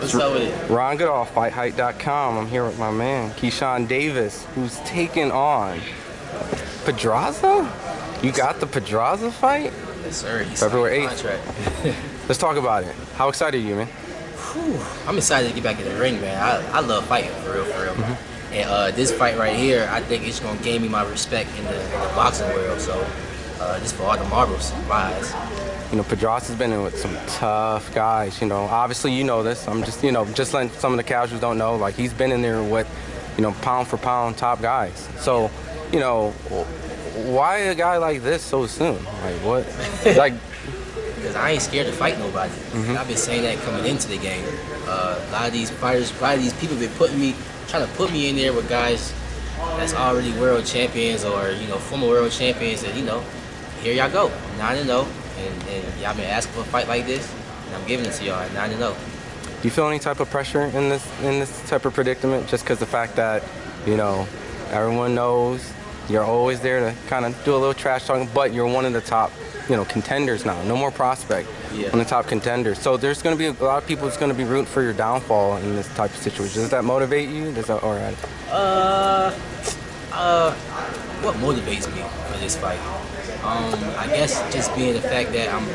What's up with it? Ron Goodall, FightHype.com. I'm here with my man, Keyshawn Davis, who's taking on Pedraza? You got the Pedraza fight? Yes, sir. He's February 8th. Let's talk about it. How excited are you, man? Whew. I'm excited to get back in the ring, man. I love fighting, for real, for real. And this fight right here, I think it's going to gain me my respect in the boxing world. So, just for all the marbles, my eyes. You know, Pedraza's been in with some tough guys, you know. Obviously, you know this. I'm just, just letting some of the casuals don't know. Like, he's been in there with, pound for pound top guys. So, why a guy like this so soon? Like, what? Like, because I ain't scared to fight nobody. I've been saying that coming into the game. A lot of these fighters, a lot of these people been trying to put me in there with guys that's already world champions or, former world champions. And, here y'all go, 9-0. And y'all been asking for a fight like this, and I'm giving it to y'all at 9-0. Do you feel any type of pressure in this type of predicament, just because the fact that, everyone knows you're always there to kind of do a little trash talking, but you're one of the top, contenders now. No more prospect. Yeah. One of the top contenders. So there's going to be a lot of people that's going to be rooting for your downfall in this type of situation. Does that motivate you? Does that, all right? What motivates me for this fight? I guess just being the fact that I'm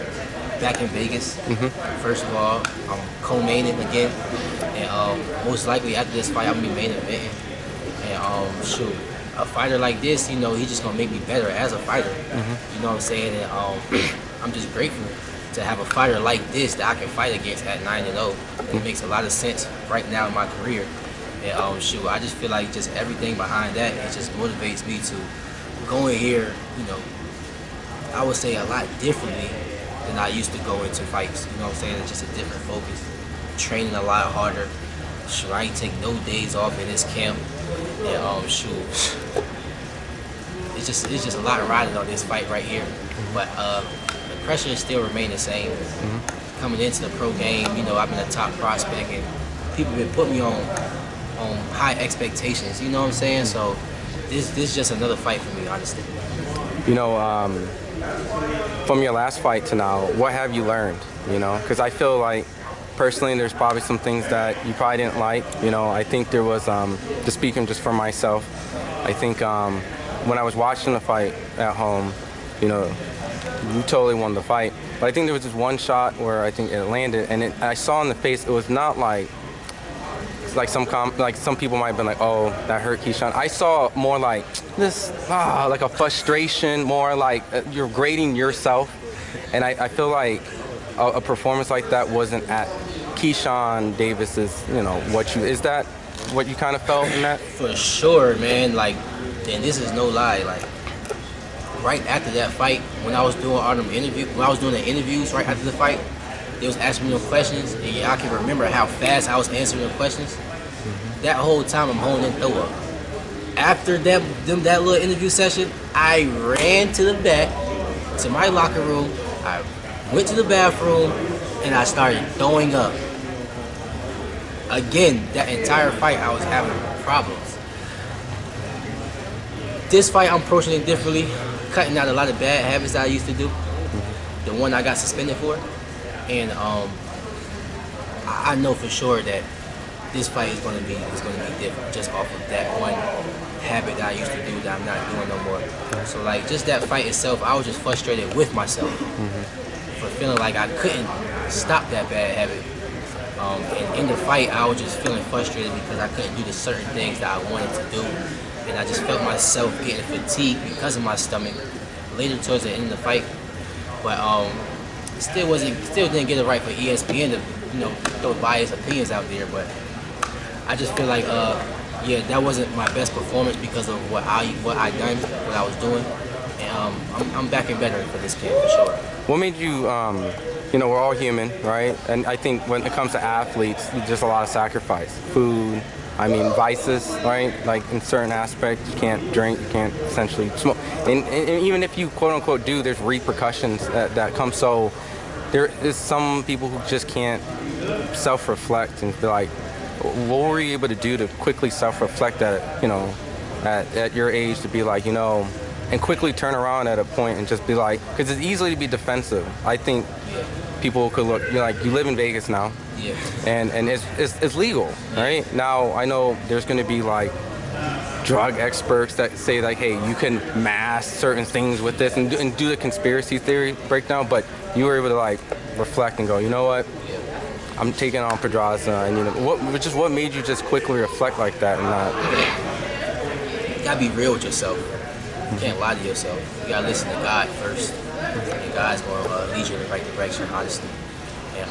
back in Vegas. First of all, I'm co-maining again, and most likely after this fight, I'm gonna be main eventing. And shoot, a fighter like this, he's just gonna make me better as a fighter. You know what I'm saying? And I'm just grateful to have a fighter like this that I can fight against at 9-0. It makes a lot of sense right now in my career. And shoot, I just feel like just everything behind that, it just motivates me to go in here, I would say a lot differently than I used to go into fights. You know what I'm saying? It's just a different focus. Training a lot harder. Shoot, I ain't take no days off in this camp. And shoot, it's just a lot riding on this fight right here. But the pressure is still remain the same. Coming into the pro game, I've been a top prospect, and people been putting me on high expectations. You know what I'm saying? So this is just another fight for me, honestly. From your last fight to now, what have you learned? Because I feel like, personally, there's probably some things that you probably didn't like. I think there was, just speaking just for myself, I think when I was watching the fight at home, you totally won the fight. But I think there was this one shot where I think it landed, and I saw in the face, it was not like some people might have been like, oh, that hurt Keyshawn. I saw more like this, like a frustration, more like you're grading yourself. And I feel like a performance like that wasn't at Keyshawn Davis's, is that what you kind of felt in that? For sure, man. Like, and this is no lie. Like, right after that fight, when I was doing the interviews right after the fight, they was asking me no questions, and I can remember how fast I was answering the questions. That whole time I'm holding in throw up. After that little interview session, I ran to the back, to my locker room, I went to the bathroom, and I started throwing up. Again, that entire fight I was having problems. This fight I'm approaching it differently, cutting out a lot of bad habits that I used to do. The one I got suspended for. And I know for sure that this fight is going to be different just off of that one habit that I used to do that I'm not doing no more. So like just that fight itself, I was just frustrated with myself for feeling like I couldn't stop that bad habit. And in the fight, I was just feeling frustrated because I couldn't do the certain things that I wanted to do, and I just felt myself getting fatigued because of my stomach later towards the end of the fight. But still didn't get it right for ESPN to throw biased opinions out there. But I just feel like that wasn't my best performance because of what I was doing, and I'm back and better for this camp for sure. What made you we're all human, right? And I think when it comes to athletes, there's a lot of sacrifice. Food, vices, right? Like in certain aspects, you can't drink, you can't essentially smoke. And even if you quote unquote do, there's repercussions that come. So there is some people who just can't self-reflect and be like, what were you able to do to quickly self-reflect at your age to be like, and quickly turn around at a point and just be like, because it's easy to be defensive. I think people could look, you live in Vegas now, Yeah. And it's legal, right? Now I know there's going to be like drug experts that say like, hey, you can mask certain things with this and do the conspiracy theory breakdown, but you were able to like reflect and go, you know what? I'm taking on Pedraza, and you know what made you just quickly reflect like that and not. You gotta be real with yourself. You can't lie to yourself. You gotta listen to God first, and God's gonna lead you in the right direction, honestly. And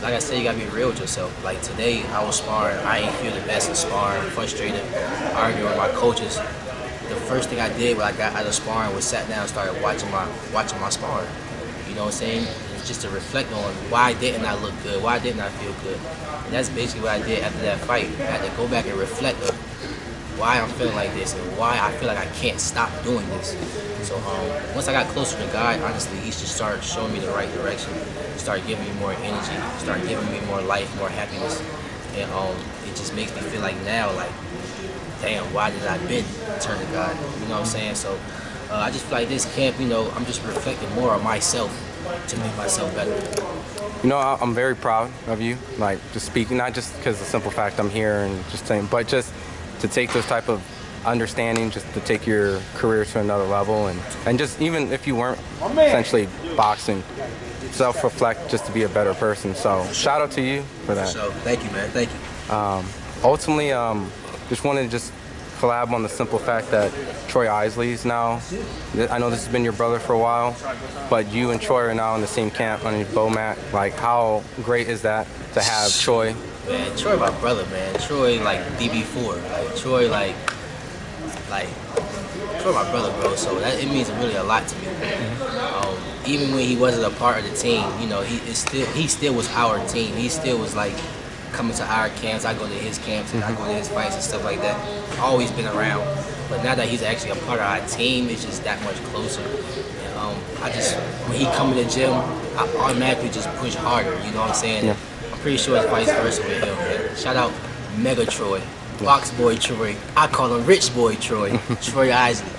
like I said, you gotta be real with yourself. Like today, I was sparring. I ain't feel the best in sparring, frustrated, arguing with my coaches. The first thing I did when I got out of sparring was sat down and started watching my sparring. You know what I'm saying? It's just to reflect on why didn't I look good? Why didn't I feel good? And that's basically what I did after that fight. I had to go back and reflect on why I'm feeling like this and why I feel like I can't stop doing this. So once I got closer to God, honestly, He just started showing me the right direction. Started giving me more energy. Started giving me more life, more happiness. And it just makes me feel like now, like, damn, why did I been turn to God? You know what I'm saying? So I just feel like this camp, you know, I'm just reflecting more on myself to make myself better. You know, I'm very proud of you, like just speaking, not just because of the simple fact I'm here and just saying, but just to take those type of understanding, just to take your career to another level, and just even if you weren't essentially boxing, self-reflect just to be a better person. So shout out to you for that. So thank you, man. Thank you. Ultimately, just wanted to just collab on the simple fact that Troy Isley's now, I know this has been your brother for a while, but you and Troy are now in the same camp on your bow mat. Like, how great is that to have Troy? Man, Troy my brother, man. Troy like DB4. Like Troy Troy my brother, bro. So it means really a lot to me. Even when he wasn't a part of the team, you know, he still was our team. He still was like coming to our camps. I go to his camps and I go to his fights and stuff like that. Always been around. But now that he's actually a part of our team, it's just that much closer. And, when he come to the gym, I automatically just push harder. You know what I'm saying? Yeah. I'm pretty sure it's vice versa with him, man. Shout out Mega Troy, Box Boy Troy. I call him Rich Boy Troy, Troy Isley.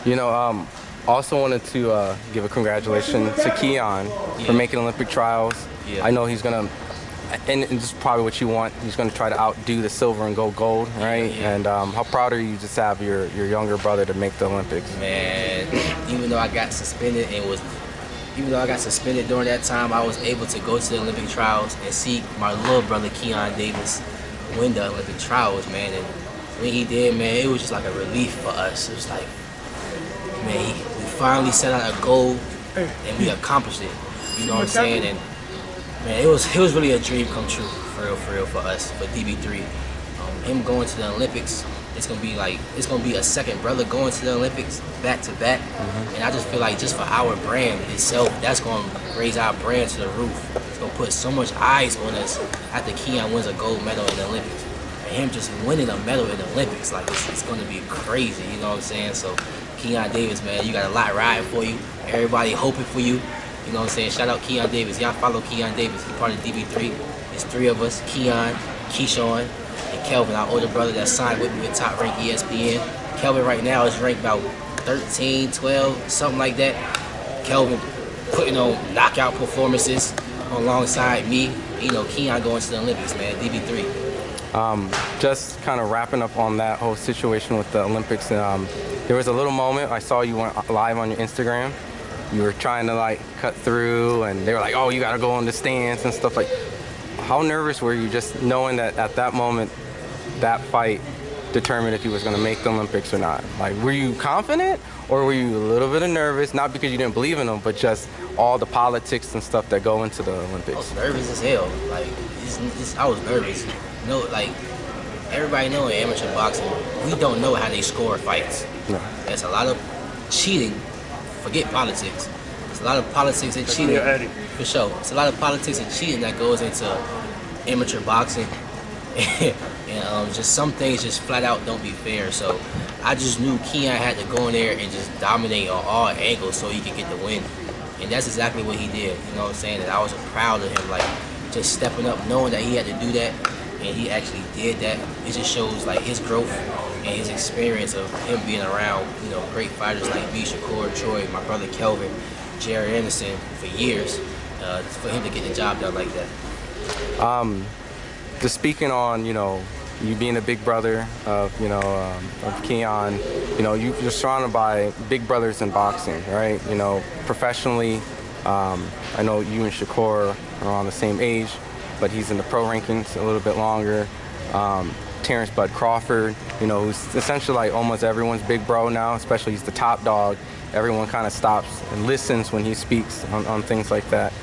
You know, also wanted to give a congratulations to Keyshawn for making Olympic trials. Yeah. I know he's gonna, and this is probably what you want. He's gonna try to outdo the silver and go gold, right? Yeah. And how proud are you just to have your younger brother to make the Olympics? Man, even though I got suspended during that time, I was able to go to the Olympic trials and see my little brother Keyshawn Davis win the Olympic trials, man. And when he did, man, it was just like a relief for us. It was like, man, we finally set out a goal and we accomplished it. You know what I'm saying? And man, it was really a dream come true, for real, for us, for DB3. Him going to the Olympics, it's gonna be a second brother going to the Olympics back to back. And I just feel like just for our brand itself, that's gonna raise our brand to the roof. It's gonna put so much eyes on us after Keyshawn wins a gold medal in the Olympics. And him just winning a medal in the Olympics, like it's gonna be crazy, you know what I'm saying? So Keyshawn Davis, man, you got a lot riding for you. Everybody hoping for you. You know what I'm saying? Shout out Keyshawn Davis. Y'all follow Keyshawn Davis. He's part of DB3. It's three of us: Keyshawn, and Kelvin, our older brother that signed with me with Top Rank ESPN. Kelvin right now is ranked about 13, 12, something like that. Kelvin putting on knockout performances alongside me. You know, Keyshawn going to the Olympics, man. DB3. Just kind of wrapping up on that whole situation with the Olympics. There was a little moment I saw you went live on your Instagram. You were trying to like cut through, and they were like, "Oh, you got to go on the stance and stuff." Like, how nervous were you just knowing that at that moment, that fight determined if he was going to make the Olympics or not? Like, were you confident, or were you a little bit nervous? Not because you didn't believe in him, but just all the politics and stuff that go into the Olympics. I was nervous as hell. Like, I was nervous. You know, like, everybody know in amateur boxing, we don't know how they score fights. No. There's a lot of cheating. Forget politics. There's a lot of politics and cheating. For sure. It's a lot of politics and cheating that goes into amateur boxing. And just some things just flat out don't be fair. So I just knew Keyshawn had to go in there and just dominate on all angles so he could get the win. And that's exactly what he did. You know what I'm saying? And I was proud of him, like, just stepping up, knowing that he had to do that. And he actually did that. It just shows like his growth and his experience of him being around, you know, great fighters like me, Shakur, Troy, my brother Kelvin, Jared Anderson for years, for him to get the job done like that. Just speaking on, you being a big brother of, of Keon, you're surrounded by big brothers in boxing, right? Professionally, I know you and Shakur are on the same age, but he's in the pro rankings a little bit longer. Terence Bud Crawford, who's essentially like almost everyone's big bro now, especially he's the top dog. Everyone kind of stops and listens when he speaks on things like that.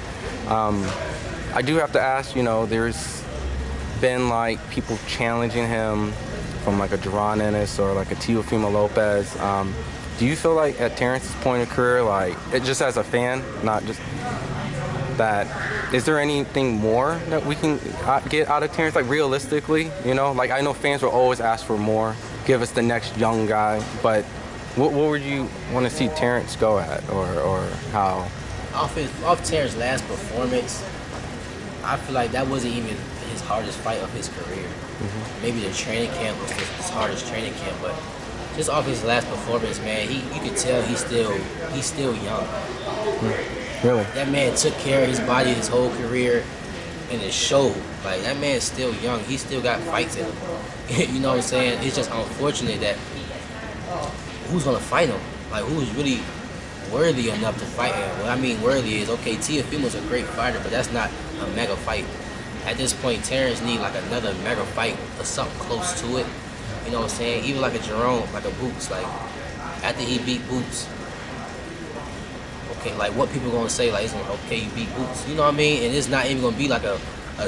I do have to ask, there's been like people challenging him from like a Duran Ennis or like a Teofimo Lopez. Do you feel like at Terence's point of career, like it just as a fan, not just that, is there anything more that we can get out of Terence, like realistically, like I know fans will always ask for more, give us the next young guy, but what would you want to see Terence go at, or how? Off Terence's last performance, I feel like that wasn't even his hardest fight of his career. Maybe the training camp was his hardest training camp, but just off his last performance, man, you could tell he's still young. Really? That man took care of his body his whole career, and it showed. Like, that man's still young. He still got fights in him. You know what I'm saying? It's just unfortunate that who's gonna fight him? Like, who's really worthy enough to fight him? What I mean worthy is, okay, Teofimo's a great fighter, but that's not a mega fight. At this point, Terence need like another mega fight or something close to it. You know what I'm saying? Even like a Jerome, like a Boots. Like, after he beat Boots, okay, like what people gonna say? Like, it's gonna, okay, you beat Boots. You know what I mean? And it's not even gonna be like a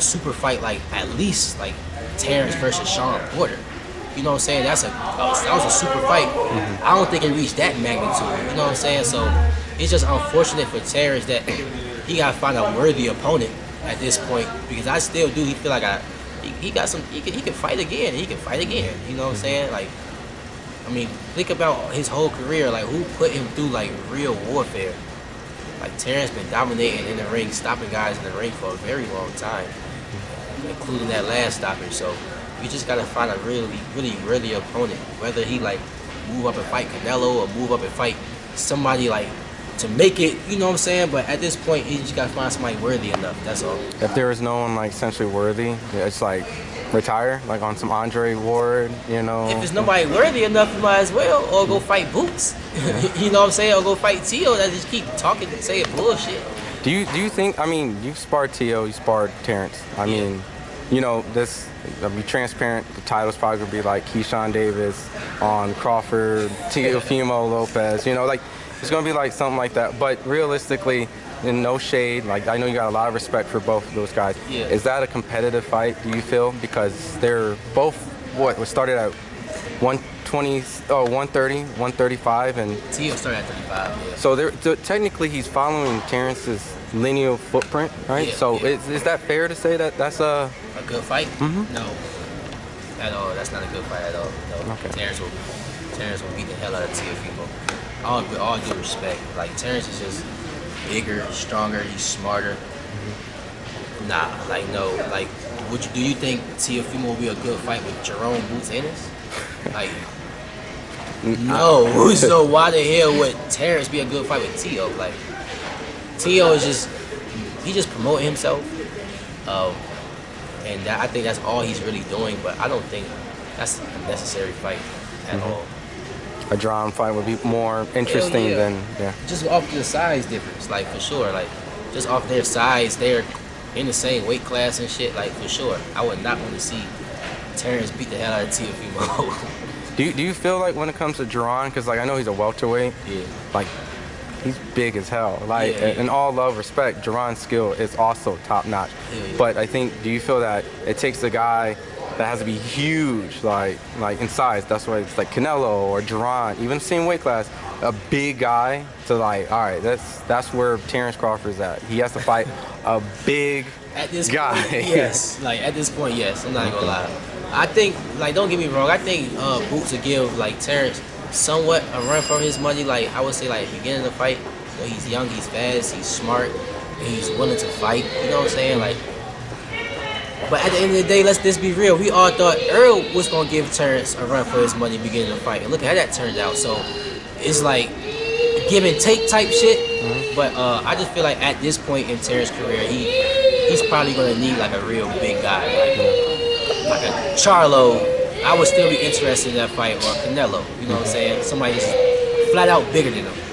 super fight, like at least like Terence versus Sean Porter. You know what I'm saying? That was a super fight. I don't think it reached that magnitude. You know what I'm saying? So it's just unfortunate for Terence that he gotta find a worthy opponent at this point, because I still do. He feel like he can fight again. He can fight again. You know what I'm saying? Like, I mean, think about his whole career. Like, who put him through like real warfare? Like, Terence been dominating in the ring, stopping guys in the ring for a very long time, including that last stoppage. So you just gotta find a really opponent. Whether he like move up and fight Canelo or move up and fight somebody like to make it, you know what I'm saying? But at this point, you just gotta find somebody worthy enough. That's all. If there is no one like essentially worthy, it's like retire, like on some Andre Ward, If there's nobody worthy enough, you might as well, or go fight Boots. You know what I'm saying? Or go fight Teo. That just keep talking and saying bullshit. Do you think? I mean, you sparred Teo, you sparred Terence. I mean, this. I'll be transparent. The title's probably gonna be like Keyshawn Davis on Crawford, Teofimo Lopez. Like it's gonna be like something like that. But realistically, in no shade, like I know you got a lot of respect for both of those guys. Yeah. Is that a competitive fight? Do you feel, because they're both was started at 120, 130, 135, and Teo started at 35. Yeah. So technically he's following Terence's lineal footprint, right? Yeah, so yeah. Is that fair to say that that's a good fight? No, at all. That's not a good fight at all. No. Okay. Terence will beat the hell out of Teofimo. All due respect. Like, Terence is just bigger, stronger. He's smarter. Nah, like no. Like, do you think Teofimo will be a good fight with Jerome Boots Ennis? Like, no. So why the hell would Terence be a good fight with Teo? Like, Teo is just promoting himself, and I think that's all he's really doing. But I don't think that's a necessary fight at all. A drawn fight would be more interesting than just off the size difference, like for sure. Like just off their size, they're in the same weight class and shit. Like for sure, I would not want to see Terence beat the hell out of Teofimo. Do you feel like when it comes to Duran, because like I know he's a welterweight, like he's big as hell. Like in all love, respect, Duran's skill is also top notch. But I think, do you feel that it takes a guy that has to be huge, like in size? That's why it's like Canelo or Duran, even same weight class, a big guy to like, all right, that's where Terence Crawford's at. He has to fight a big guy. Yes, like at this point, yes. I'm not gonna lie. I think, like, don't get me wrong, I think Boots will give like Terence somewhat a run for his money. Like I would say, like beginning of the fight, he's young, he's fast, he's smart, and he's willing to fight. You know what I'm saying? Like, but at the end of the day, let's just be real. We all thought Earl was gonna give Terence a run for his money beginning of the fight, and look at how that turned out. So it's like give and take type shit. But I just feel like at this point in Terence's career, he's probably gonna need like a real big guy, like a Charlo. I would still be interested in that fight, or Canelo. You know what I'm saying? Somebody who's flat out bigger than him.